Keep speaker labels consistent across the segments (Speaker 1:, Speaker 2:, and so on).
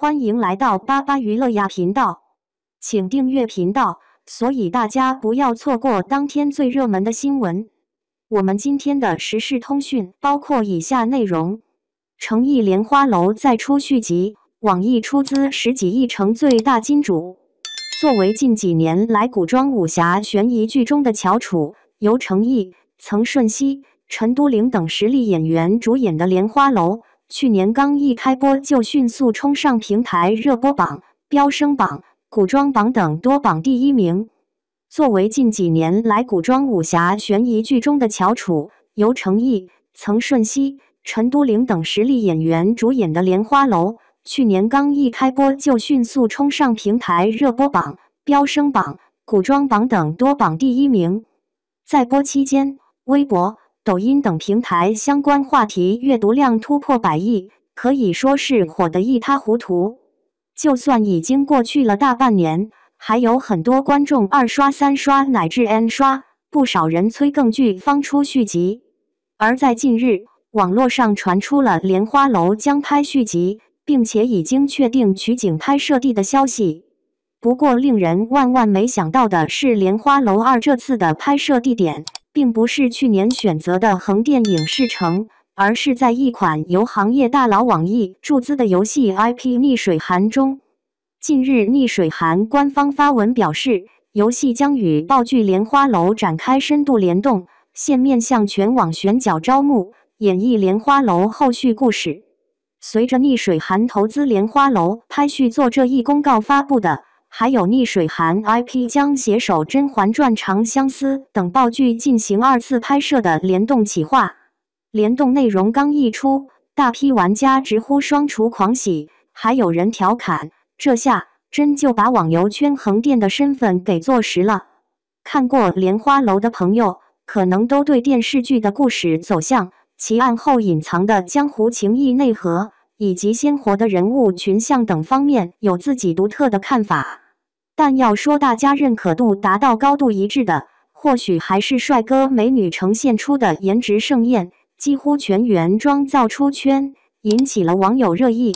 Speaker 1: 欢迎来到巴巴娱乐呀频道，请订阅频道，所以大家不要错过当天最热门的新闻。我们今天的时事通讯包括以下内容：诚意莲花楼再出续集，网易出资10几亿成最大金主。作为近几年来古装武侠悬疑剧中的翘楚，由程毅、曾舜晞、陈都灵等实力演员主演的《莲花楼》，去年刚一开播就迅速冲上平台热播榜、飙升榜、古装榜等多榜第一名。作为近几年来古装武侠悬疑剧中的翘楚，由程毅、曾舜晞、陈都灵等实力演员主演的《莲花楼》，去年刚一开播就迅速冲上平台热播榜、飙升榜、古装榜等多榜第一名。在播期间，微博、抖音等平台相关话题阅读量突破100亿，可以说是火得一塌糊涂。就算已经过去了大半年，还有很多观众2刷、3刷乃至 N 刷，不少人催更剧方出续集。而在近日，网络上传出了《莲花楼》将拍续集，并且已经确定取景拍摄地的消息。不过令人万万没想到的是，《莲花楼2》这次的拍摄地点并不是去年选择的横店影视城，而是在一款由行业大佬网易注资的游戏 IP 逆水寒中。近日，逆水寒官方发文表示，游戏将与爆剧《莲花楼》展开深度联动，现面向全网选角招募，演绎《莲花楼》后续故事。随着逆水寒投资《莲花楼》拍续作这一公告发布的，还有逆水寒 IP 将携手《甄嬛传》《长相思》等爆剧进行2次拍摄的联动企划。联动内容刚一出，大批玩家直呼双厨狂喜，还有人调侃，这下真就把网游圈横店的身份给坐实了。看过《莲花楼》的朋友，可能都对电视剧的故事走向、其暗后隐藏的江湖情谊内核，以及鲜活的人物群像等方面有自己独特的看法。但要说大家认可度达到高度一致的，或许还是帅哥美女呈现出的颜值盛宴，几乎全原装造出圈，引起了网友热议。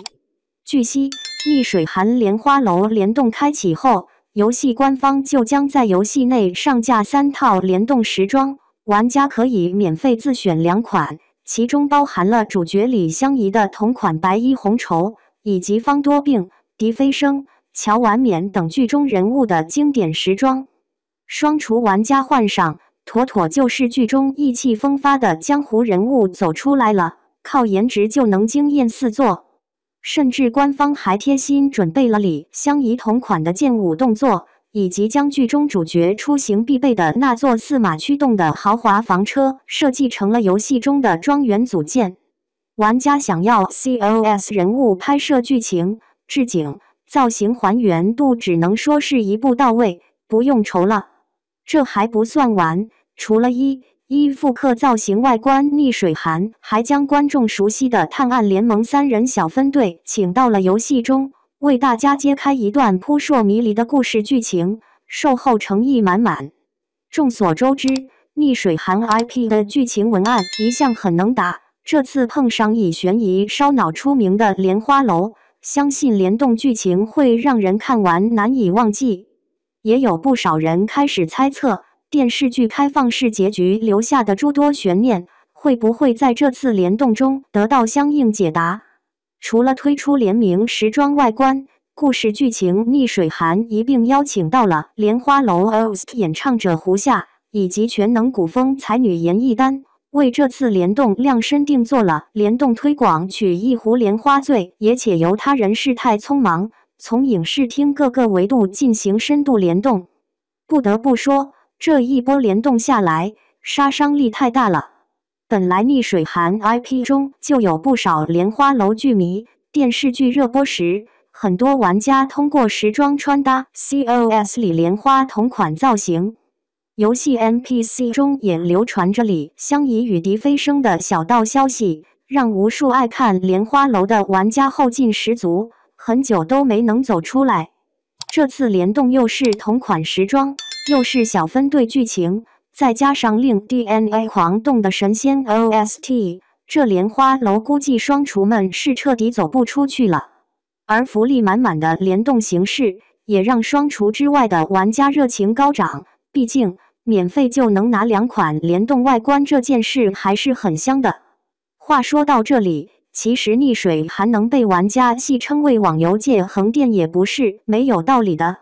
Speaker 1: 据悉，逆水寒莲花楼联动开启后，游戏官方就将在游戏内上架3套联动时装，玩家可以免费自选2款，其中包含了主角李香怡的同款白衣红绸，以及方多病、狄飞升、乔婉冕等剧中人物的经典时装。双厨玩家换上，妥妥就是剧中意气风发的江湖人物走出来了，靠颜值就能惊艳四座。甚至官方还贴心准备了李香怡同款的剑舞动作，以及将剧中主角出行必备的那座4马驱动的豪华房车设计成了游戏中的庄园组件。玩家想要 COS 人物拍摄剧情、置景、造型还原度只能说是一步到位，不用愁了。这还不算完，除了一复刻造型外观，逆水寒还将观众熟悉的探案联盟3人小分队请到了游戏中，为大家揭开一段扑朔迷离的故事剧情，售后诚意满满。众所周知，逆水寒 IP 的剧情文案一向很能打，这次碰上以悬疑烧脑出名的《莲花楼》，相信联动剧情会让人看完难以忘记。也有不少人开始猜测，电视剧开放式结局留下的诸多悬念，会不会在这次联动中得到相应解答？除了推出联名时装外观、故事剧情，逆水寒一并邀请到了莲花楼 OST 演唱者胡夏，以及全能古风才女严艺丹，为这次联动量身定做了联动推广曲《一壶莲花醉》，也且由他人事太匆忙，从影视厅各个维度进行深度联动。不得不说，这一波联动下来，杀伤力太大了。本来逆水寒 IP 中就有不少莲花楼剧迷，电视剧热播时，很多玩家通过时装穿搭 COS 里莲花同款造型。游戏 NPC 中也流传着李香怡与狄飞升的小道消息，让无数爱看莲花楼的玩家后劲十足，很久都没能走出来。这次联动又是同款时装，又是小分队剧情，再加上令 DNA 狂动的神仙 OST， 这莲花楼估计双厨们是彻底走不出去了。而福利满满的联动形式也让双厨之外的玩家热情高涨。毕竟，免费就能拿2款联动外观这件事还是很香的。话说到这里，其实逆水寒能被玩家戏称为网游界横店也不是没有道理的。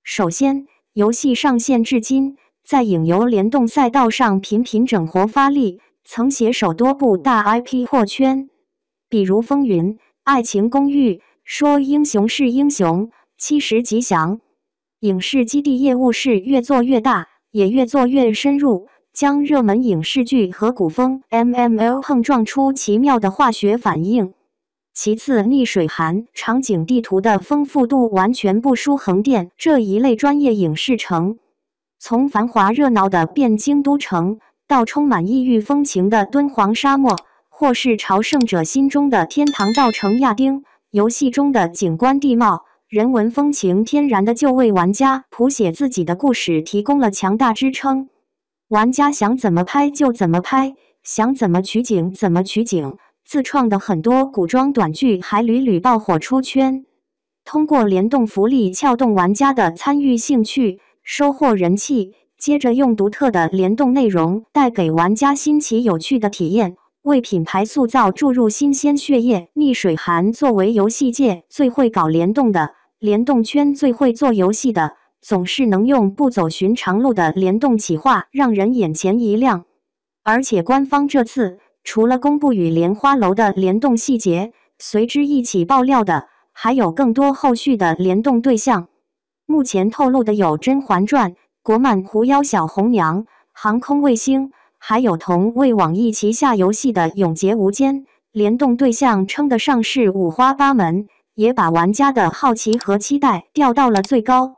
Speaker 1: 首先，游戏上线至今，在影游联动赛道上频频整活发力，曾携手多部大 IP 破圈，比如《风云》《爱情公寓》、说英雄是英雄、70吉祥。影视基地业务是越做越大，也越做越深入，将热门影视剧和古风 MMO 碰撞出奇妙的化学反应。其次，逆水寒场景地图的丰富度完全不输横店这一类专业影视城。从繁华热闹的汴京都城，到充满异域风情的敦煌沙漠，或是朝圣者心中的天堂道城亚丁，游戏中的景观地貌、人文风情天然的就为玩家谱写自己的故事提供了强大支撑。玩家想怎么拍就怎么拍，想怎么取景怎么取景，自创的很多古装短剧还屡屡爆火出圈。通过联动福利撬动玩家的参与兴趣，收获人气，接着用独特的联动内容带给玩家新奇有趣的体验，为品牌塑造注入新鲜血液。逆水寒作为游戏界最会搞联动的，联动圈最会做游戏的，总是能用不走寻常路的联动企划让人眼前一亮。而且官方这次除了公布与莲花楼的联动细节，随之一起爆料的还有更多后续的联动对象。目前透露的有《甄嬛传》、国漫狐妖小红娘、航空卫星，还有同为网易旗下游戏的《永劫无间》。联动对象称得上是五花八门，也把玩家的好奇和期待调到了最高。